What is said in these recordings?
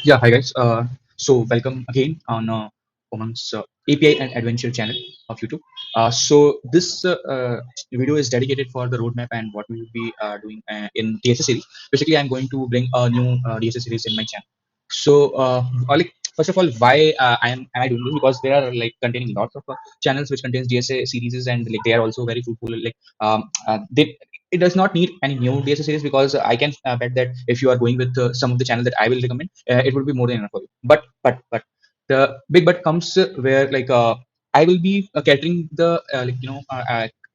Yeah, hi guys. So welcome again on Umang's API and Adventure channel of YouTube. So this video is dedicated for the roadmap and what we will be doing in DSA series. Basically, I'm going to bring a new DSA series in my channel. So, like first of all, why am I doing this? Because there are like containing lots of channels which contains DSA series and like they are also very fruitful. Like they it does not need any new DSA series because I can bet that if you are going with some of the channel that I will recommend, it would be more than enough for you. But the big but comes where like I will be catering the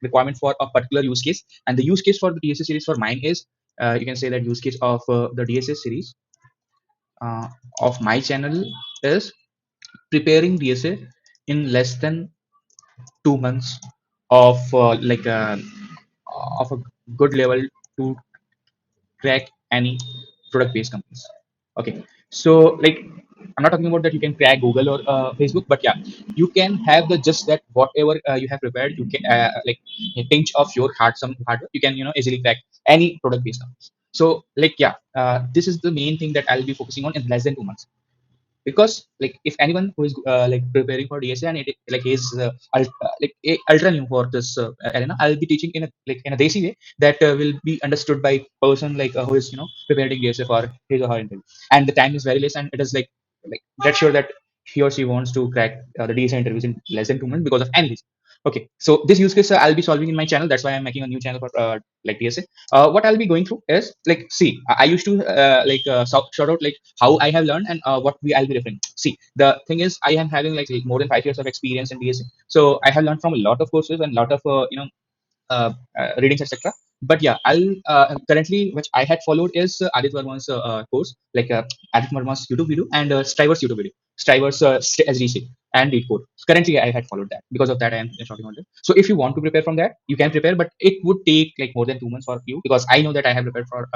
requirement for a particular use case, and the use case for the DSA series for mine is you can say that use case of the DSA series uh, of my channel is preparing DSA in less than 2 months of of a good level to crack any product based companies. Okay, so like I'm not talking about that you can crack Google or Facebook, but yeah, you can have the just that whatever you have prepared, you can like a pinch of your heart, some hardware, you can easily crack any product based companies. So like yeah, this is the main thing that I'll be focusing on in less than 2 months, because like if anyone who is like preparing for DSA and it like is ultra new for this arena, I'll be teaching in a in a desi way that will be understood by person like who is preparing DSA for his or her interview, and the time is very less, and it is like let's sure that he or she wants to crack the DSA interviews in less than 2 months because of any reason. Okay, so this use case I'll be solving in my channel. That's why I'm making a new channel for like DSA. What I'll be going through is like, see, I used to shout out like how I have learned and what I'll be referring. See, the thing is, I am having like more than 5 years of experience in DSA, so I have learned from a lot of courses and lot of readings, etc. But yeah, I'll currently which I had followed is Adit Verma's course, like Adit Verma's YouTube video and Striver's YouTube video, Striver's SDC and Lead Code. Currently, I had followed that. Because of that, I am talking about it. So if you want to prepare from that, you can prepare, but it would take like more than 2 months for you, because I know that I have prepared for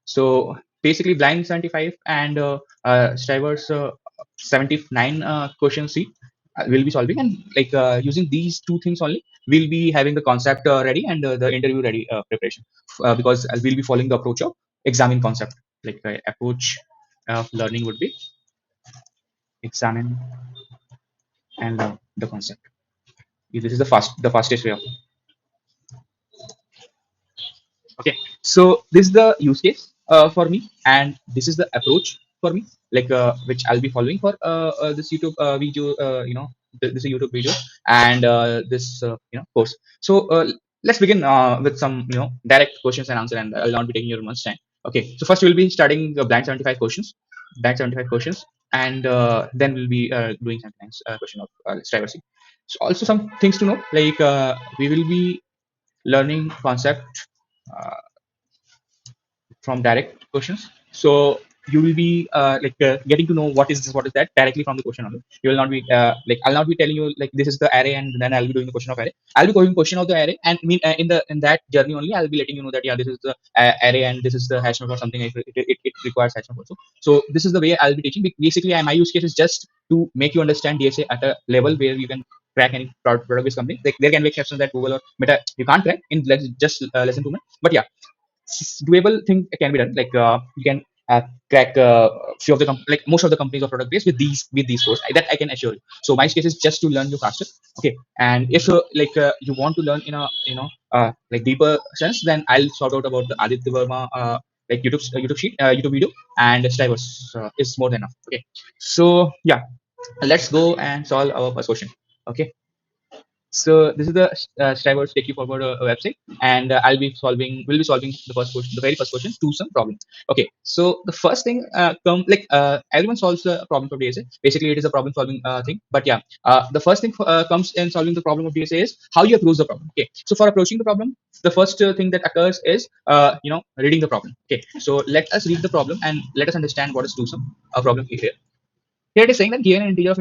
So basically, blind 75 and Striver's 79 question C will be solving, and like using these two things only, we'll be having the concept ready and the interview ready preparation, because we'll be following the approach of examine concept. Like approach of learning would be examine and the concept. This is the fastest way of. Okay, so this is the use case for me, and this is the approach for me, like which I'll be following for this YouTube video, this is a YouTube video, and this course. So let's begin with some direct questions and answer, and I'll not be taking your much time. Okay, so first we'll be starting blank 75 questions, blank 75 questions, and then we'll be doing sometimes question of privacy. So also some things to know, like we will be learning concept uh, from direct questions. So you will be getting to know what is this, what is that directly from the question only. You will not be like I'll not be telling you like this is the array and then I'll be doing the question of array. I'll be going question of the array, and mean in that journey only I'll be letting you know that yeah, this is the array and this is the hash map or something. It requires hash map also. So this is the way I'll be teaching. Basically, my use case is just to make you understand DSA at a level where you can crack any product based company. Like there can be exceptions that Google or Meta you can't crack in just less than 2 months. But yeah, doable thing can be done. Like you can crack few of the like most of the companies of product base with these courses. That I can assure you. So my case is just to learn you faster. Okay, and if you want to learn in a like deeper sense, then I'll sort out about the Aditya Verma like YouTube sheet, YouTube video, and Stivers is more than enough. Okay, so yeah, let's go and solve our first question. Okay, So this is the Striver Take You Forward website, and we'll be solving the first question, the very first question, to some problem. Okay, so the first thing everyone solves the problem for DSA. Basically, it is a problem solving thing. But yeah, the first thing comes in solving the problem of DSA is how you approach the problem. Okay, so for approaching the problem, the first thing that occurs is reading the problem. Okay, so let us read the problem and let us understand what is to some problem here. Here it is saying that given an integer of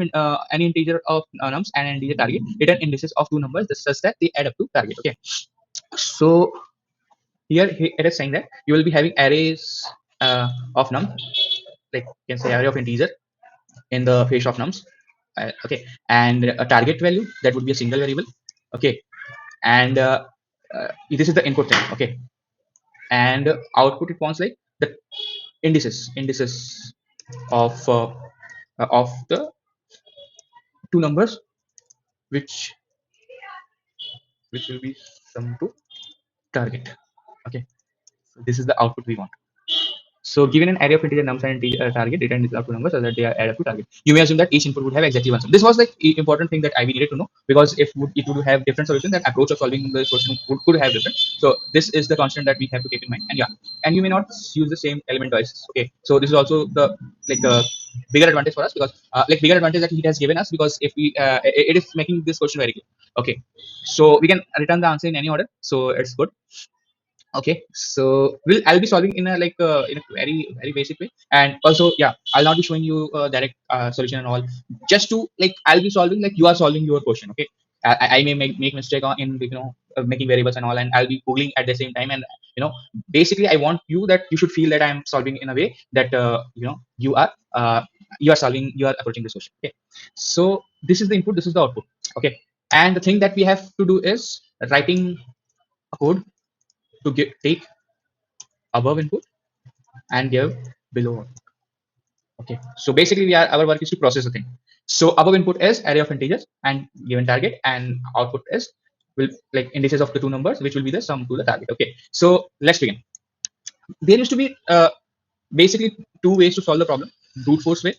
any integer of nums and an integer target, return indices of two numbers such that they add up to target. Okay, so here it is saying that you will be having arrays of num, like you can say array of integer in the face of nums. Okay, and a target value that would be a single variable. Okay, and this is the input thing. Okay, and output it wants like the indices of the two numbers which will be sum to target. Okay, so this is the output we want. So given an array of integer nums and integer target, return these output numbers so that they are add up to target. You may assume that each input would have exactly one sum. This was like important thing that I needed to know, because if it would have different solutions, that approach of solving the question could have different. So this is the constant that we have to keep in mind. And yeah, and you may not use the same element twice. Okay, so this is also the like bigger advantage for us, because bigger advantage that it has given us, because if we it is making this question very clear. Okay, so we can return the answer in any order, so it's good. Okay, so I'll be solving in a in a very basic way, and also yeah, I'll not be showing you direct solution and all, just to like I'll be solving like you are solving your question. Okay, I may make mistake in making variables and all, and I'll be googling at the same time, and basically I want you that you should feel that I'm solving in a way that you are solving, you are approaching this question. Okay, so this is the input, this is the output. Okay, and the thing that we have to do is writing a code to take above input and give below output. Okay, so basically our work is to process the thing. So above input is array of integers and given target, and output is will like indices of the two numbers which will be the sum to the target. Okay, so let's begin. There used to be basically two ways to solve the problem: brute force way,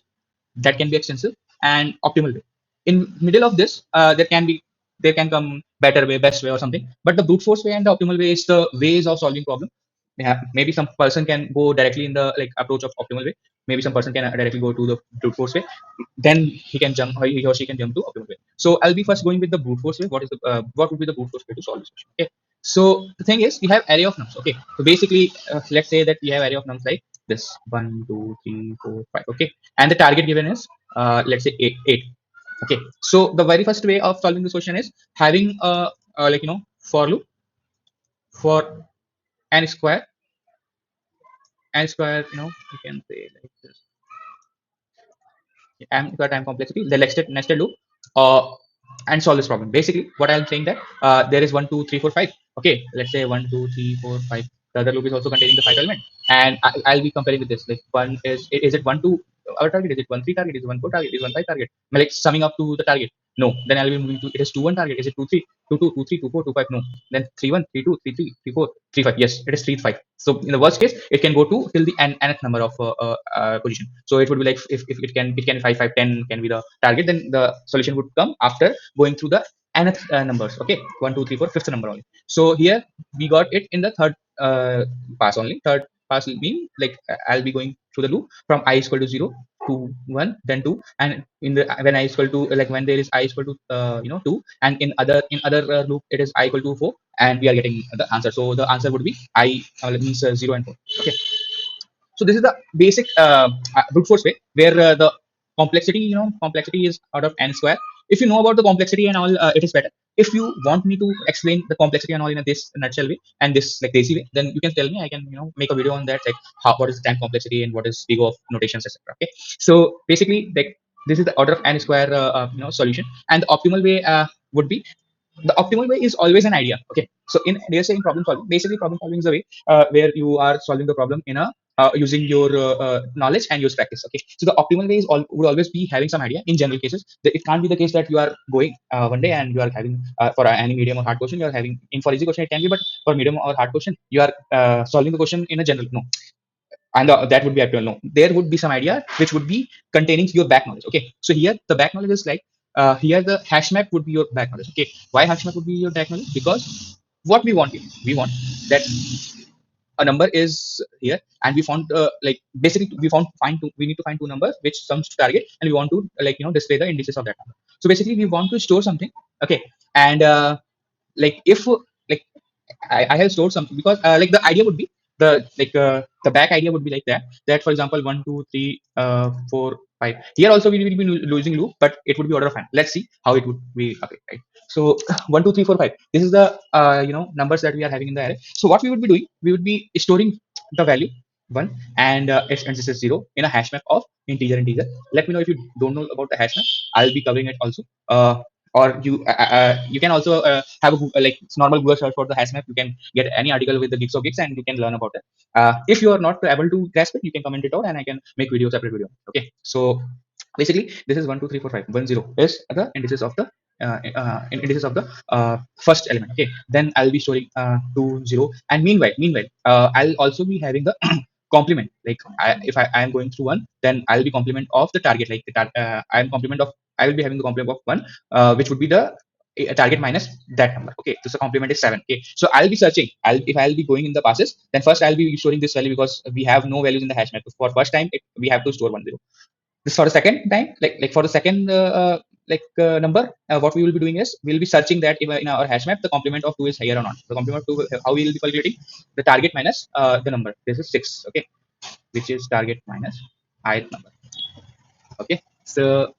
that can be extensive, and optimal way. In middle of this, there can come better way, best way, or something. But the brute force way and the optimal way is the ways of solving problem. Yeah, maybe some person can go directly in the like approach of optimal way. Maybe some person can directly go to the brute force way. Then he or she can jump to optimal way. So I'll be first going with the brute force way. What would be the brute force way to solve this question? Okay. So the thing is, we have array of nums. Okay. So basically, let's say that we have array of nums like this: 1, 2, 3, 4, 5. Okay, and the target given is let's say 8. Okay, so the very first way of solving this question is having a for loop for n square, you can say like this, m square time complexity, the nested loop, uh, and solve this problem. Basically what I'm saying that there is 1, 2, 3, 4, 5. Okay, let's say 1, 2, 3, 4, 5. The other loop is also containing the 5 element, and I'll be comparing with this. Like one is it 1, 2 our target, is it 1, 3 target, is it 1, 4 target, is it 1, 5 target? Like summing up to the target. No, then I'll be moving to it is 2, 1 target, is it 2, 3, 2, 2, 2, 3, 2, 4, 2, 5? No, then 3, 1, 3, 2, 3, 3, 3, 4, 3, 5. Yes, it is 3, 5. So in the worst case, it can go to till the nth number of position. So it would be like if it can 5, 5, 10 can be the target, then the solution would come after going through the nth numbers. Okay, 1, 2, 3, 4, fifth number only. So here we got it in the third pass only. Third pass will mean like I'll be going through the loop from I is equal to 0 to 1, then 2, and in the when I is equal to like when there is I is equal to 2, and in other loop it is I equal to 4, and we are getting the answer. So the answer would be I means 0 and 4. Okay, so this is the basic brute force way, where the complexity is out of n square. If you know about the complexity and all, it is better. If you want me to explain the complexity and all in this nutshell way and this like lazy way, then you can tell me. I can make a video on that, like what is time complexity and what is big of notations, etc. Okay, so basically like this is the order of n square solution, and the optimal way would be, the optimal way is always an idea. Okay, so in DSA, in problem solving, basically problem solving is a way where you are solving the problem in a using your knowledge and use practice. Okay, so the optimal way is would always be having some idea. In general cases, it can't be the case that you are going one day and you are having for any medium or hard question you are having. In for easy question it can be, but for medium or hard question you are solving the question in a general. No, and that would be actual. No, there would be some idea which would be containing your back knowledge. Okay, so here the back knowledge is like here the hash map would be your back knowledge. Okay, why hash map would be your back knowledge? Because what we want that a number is here, and we found like basically we need to find two numbers which sums to target, and we want to display the indices of that number. So basically we want to store something. Okay, and like if like I have stored something because like the idea would be the back idea would be like that for example 1 2 3 4 5 here also we will be losing loop, but it would be order of n. Let's see how it would be. Okay, right. So 1 2 3 4 5, this is the numbers that we are having in the array. So what we would be doing, we would be storing the value 1 and and this is 0 in a hash map of integer. Let me know if you don't know about the hash map. I'll be covering it also. Or you can also have a like normal Google search for the hash map. You can get any article with the gigs of gigs and you can learn about it. If you are not able to grasp it, you can comment it out and I can make video, separate video. Okay, so basically this is 1 2 3 4 5 1 0 is the indices of the indices of the first element. Okay, then I'll be storing 2 0, and meanwhile I'll also be having the complement. Like if I am going through one, then I'll be complement of the target. Like I am complement of, I will be having the complement of one, which would be the target minus that number. Okay, so the complement is 7. Okay, so I'll be searching. If I'll be going in the passes, then first I'll be storing this value because we have no values in the hash map. For first time, we have to store 1 0. This for the second time, like for the second number, what we will be doing is we'll be searching that if in our hash map the complement of 2 is higher or not. The complement of 2, how we will be calculating the target minus the number. This is 6. Okay, which is target minus ith number. Okay, so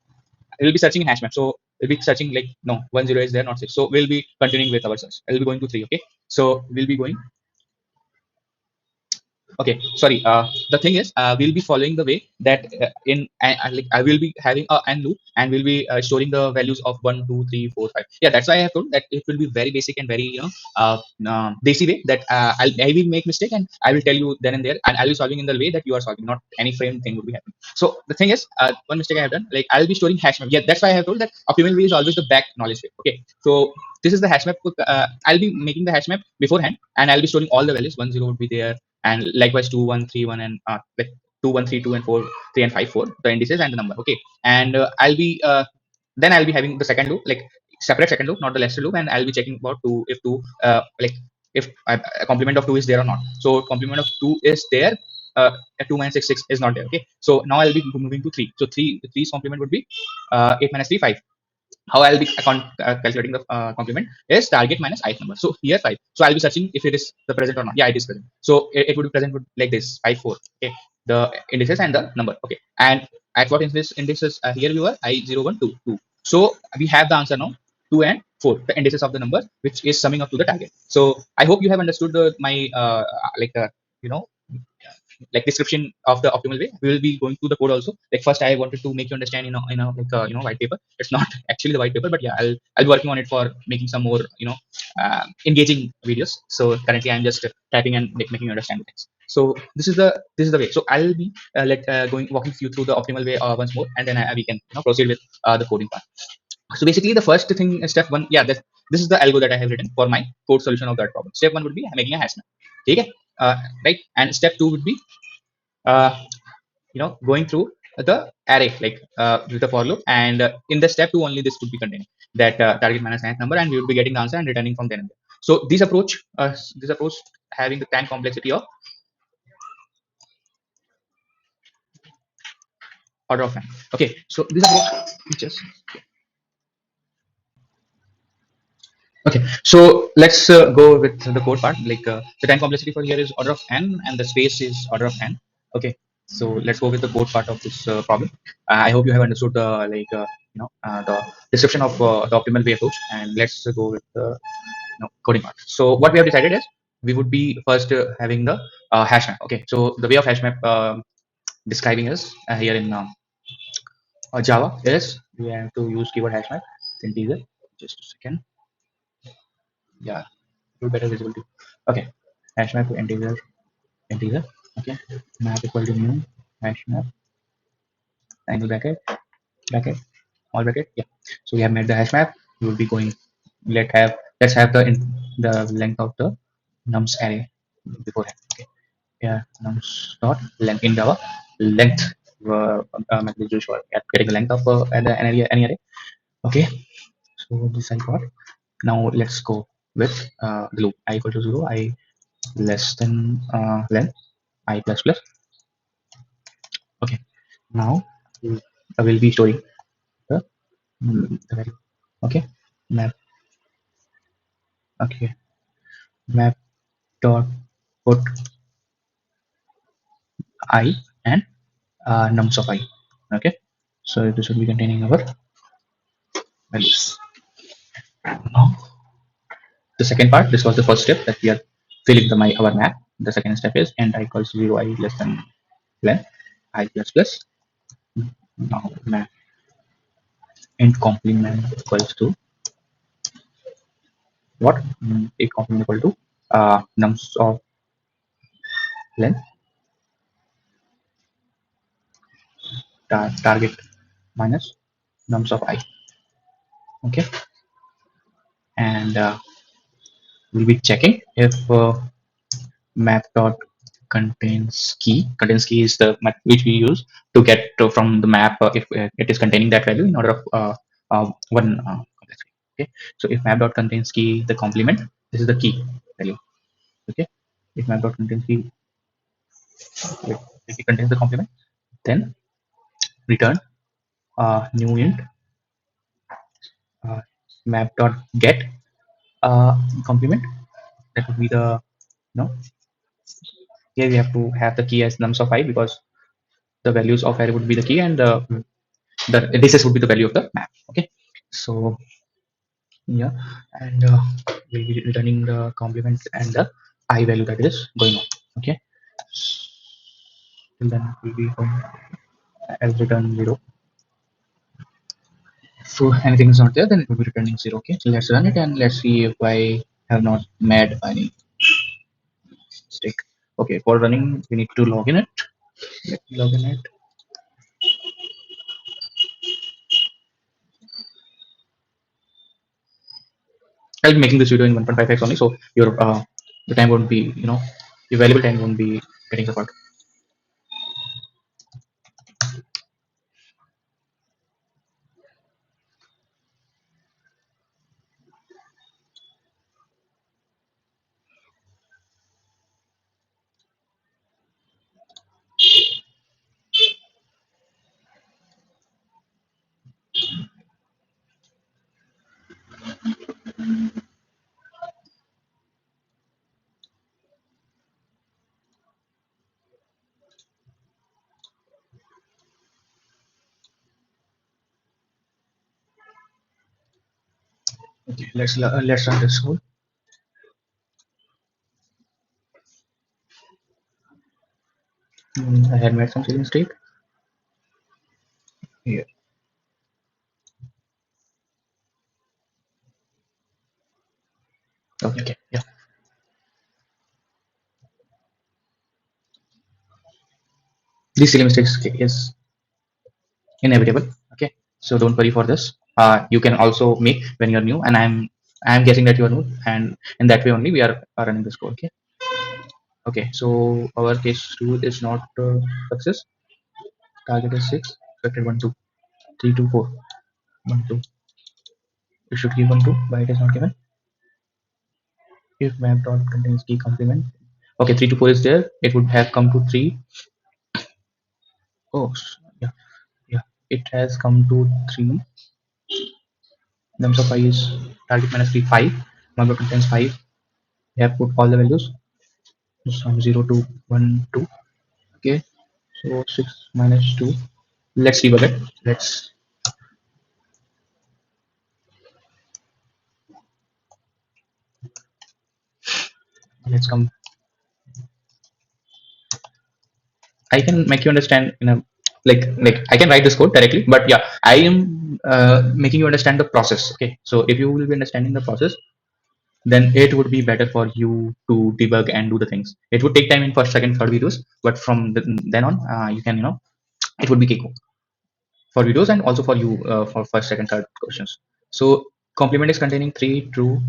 we'll be searching in hash map. So we'll be searching like no 1 0 is there, not 6. So we'll be continuing with our search. I'll be going to 3. Okay, so we'll be going. Okay, sorry, the thing is we'll be following the way that like I will be having a and loop, and we'll be storing the values of 1 2 3 4 5. Yeah, that's why I have told that it will be very basic and very desi way that I will make mistake and I will tell you then and there, and I'll be solving in the way that you are solving, not any frame thing would be happening. So the thing is one mistake I have done, like I'll be storing hash map. Yeah, that's why I have told that optimal way is always the back knowledge way. Okay, so this is the hash map. I'll be making the hash map beforehand, and I'll be storing all the values. 1 0 would be there, and likewise 2 1 3 1 and like 2 1 3 2 and 4 3 and 5 4, the indices and the number. Okay, and I'll be then I'll be having the second loop, like separate second loop, not the lesser loop, and I'll be checking about 2 if 2 like if a complement of 2 is there or not. So complement of 2 is there, 2 minus 6 6 is not there. Okay, so now I'll be moving to 3. So 3's complement would be 8 minus 3 5. How I'll be calculating the complement is target minus ith number. So here 5. So I'll be searching if it is the present or not. Yeah, it is present. So it would be present like this 5 4. Okay, the indices and the number. Okay, and at what indices here we were I 0 1 2 2. So we have the answer now 2 and 4, the indices of the number which is summing up to the target. So I hope you have understood my like you know like description of the optimal way. We will be going through the code also. Like first I wanted to make you understand like white paper. It's not actually the white paper, but yeah, I'll be working on it for making some more engaging videos. So currently I'm just typing and making you understand things. So this is the way. So I'll be walking you through the optimal way once more, and then we can proceed with the coding part. So basically the first thing, step one, yeah, this is the algo that I have written for my code solution of that problem. Step one would be making a hash map. Okay, right, and step two would be uh, going through the array like with the for loop, and in the step two only this would be containing that target minus nth number, and we would be getting the answer and returning from there and there. So this approach having the time complexity of order of n. Okay, so this approach features. Okay, so let's go with the code part. Like the time complexity for here is order of n, and the space is order of n. Okay, so let's go with the code part of this problem. I hope you have understood the the description of the optimal way approach, and let's go with the coding part. So what we have decided is we would be first having the hash map. Okay, so the way of hash map describing is here in Java is we have to use keyword hash map integer. Just a second. Yeah, better visibility. Okay, hash map to integer. Okay, map equal to new hash map angle bracket all bracket. Yeah, so we have made the hash map. We will be going. Let's have the length of the nums array beforehand. Okay, yeah, nums dot length in Java length. Method is used for getting the length of any array. Okay, so this I got. Now let's go with the loop. I equal to 0, I less than length, I plus plus. Okay, now I will be storing the, the value. Okay, map. Okay, map dot put I and nums of I. Okay, so this will be containing our values. Now the second part, this was the first step that we are filling the my our map. The second step is and I equals 0, I less than length, I plus plus. Now map and complement equals to what? A complement equal to nums of length, target minus nums of I. Okay, and we'll be checking if map dot contains key is the map which we use to get from the map if it is containing that value in order of one complex key. Okay, so if map dot contains key the complement, this is the key value. Okay, if map dot contains key, if it contains the complement, then return new int uh, map dot get complement. That would be the no. Here we have to have the key as nums of I because the values of array would be the key and the DSA would be the value of the map. Okay, so yeah, and we'll be returning the complement and the I value that is going on. Okay, till then we'll be going as return 0. So anything is not there, then it will be returning 0. Okay, so let's run it and let's see if I have not made any mistake. Okay, for running we need to log in it. Let me log in it. I'll be making this video in 1.5x only, so your the time won't be, your valuable time won't be getting suffered. Okay, let's run this code. I had made some silly mistake here. Okay, okay, yeah. These silly mistakes is inevitable. Okay, so don't worry for this. You can also make when you're new, and I'm guessing that you are new, and in that way only we are running this code. Okay, okay. So our case two is not success. Target is 6. Expected 1 2 3 2 4 1 2. It should give 1 2, but it is not given. If map dot contains key complement. Okay, 3 to 4 is there. It would have come to 3. Oh, yeah, yeah. It has come to 3. Nums of I is target minus 3 5. Number contains 5. We have put all the values from 0 to 1 2. Okay, so 6 minus 2. Let's debug it. Let's come. I can make you understand in a like I can write this code directly, but yeah, I am making you understand the process. Okay, so if you will be understanding the process, then it would be better for you to debug and do the things. It would take time in first, second, third videos, but from then on, you can it would be Keiko for videos and also for you for first, second, third questions. So complement is containing 3 true.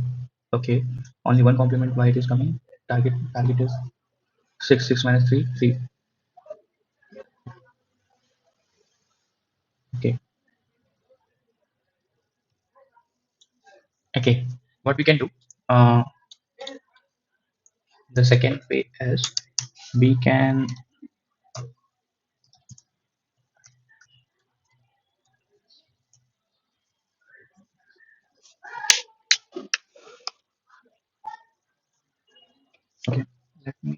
Okay, only one complement. Why it is coming? Target is 6 6 minus 3 3. Okay, Okay, what we can do, uh, the second way is we can, okay, let me,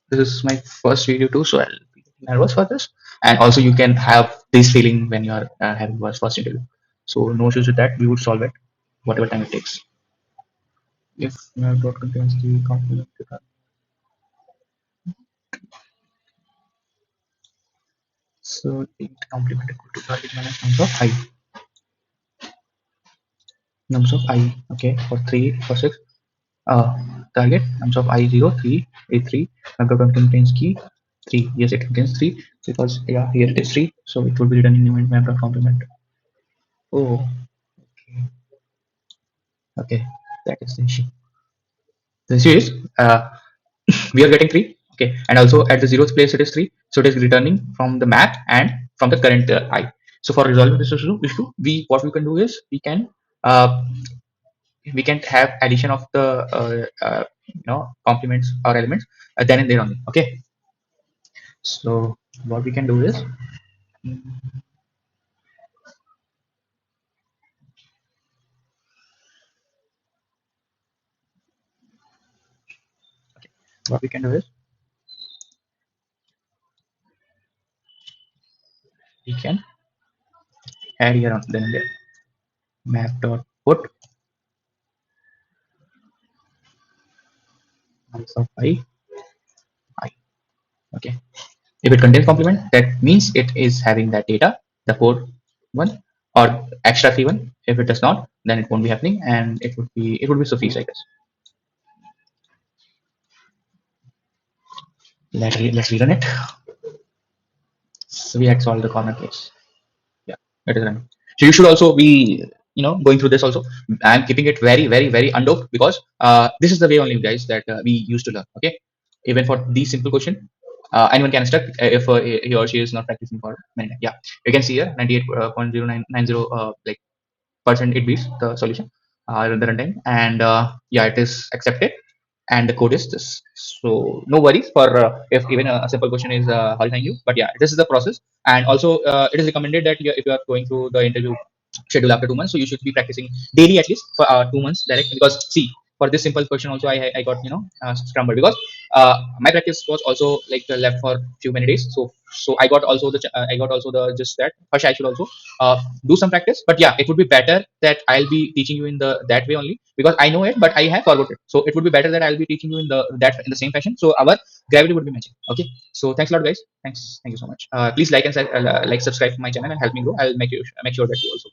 this is my first video too, so I'll be nervous for this. And also you can have this feeling when you are having your first interview. So no issues with that, we would solve it, whatever time it takes. If your dot contains the complement, so it complement equal to target minus numbers of I. Numbers of I, okay, for 3, for 6. Uh, Target numbers of I 0, 3, A 3. Number contains key 3. Yes, it contains 3 because yeah, here it is 3, so it will be written in the member of complement. Oh, okay, that is the issue. The issue is we are getting 3, okay, and also at the zeroth place it is 3, so it is returning from the map and from the current I. So for resolving this issue, we what we can do is uh, we can have addition of the complements or elements then and there only. Okay, so what we can do is, what we can do is we can add here on then and there map dot put also I. Okay, if it contains complement, that means it is having that data, the code one or extra key one. If it does not, then it won't be happening, and it would be suffice, I guess. Let's rerun it. So we had solved the corner case. Yeah, it is running. So you should also be, going through this also. I'm keeping it very, very, very undoped because this is the way only, guys, that we used to learn. Okay, even for these simple question, anyone can start if he or she is not practicing for many times. Yeah, you can see here 98.0990 like percent it beats the solution the runtime, and yeah, it is accepted, and the code is this. So no worries for if even a simple question is horrifying you, but yeah, this is the process. And also it is recommended that if you are going through the interview schedule after 2 months, so you should be practicing daily at least for 2 months direct, because see, for this simple question also I got scrambled because my practice was also like left for few many days. So I got also the just that first I should also do some practice. But yeah, it would be better that I'll be teaching you in the that way only, because I know it but I have forgot it. So it would be better that I'll be teaching you in the same fashion, so our gravity would be matching. Okay, so thanks a lot, guys. Thank you so much. Please like and like, subscribe to my channel and help me grow. I'll make sure that you also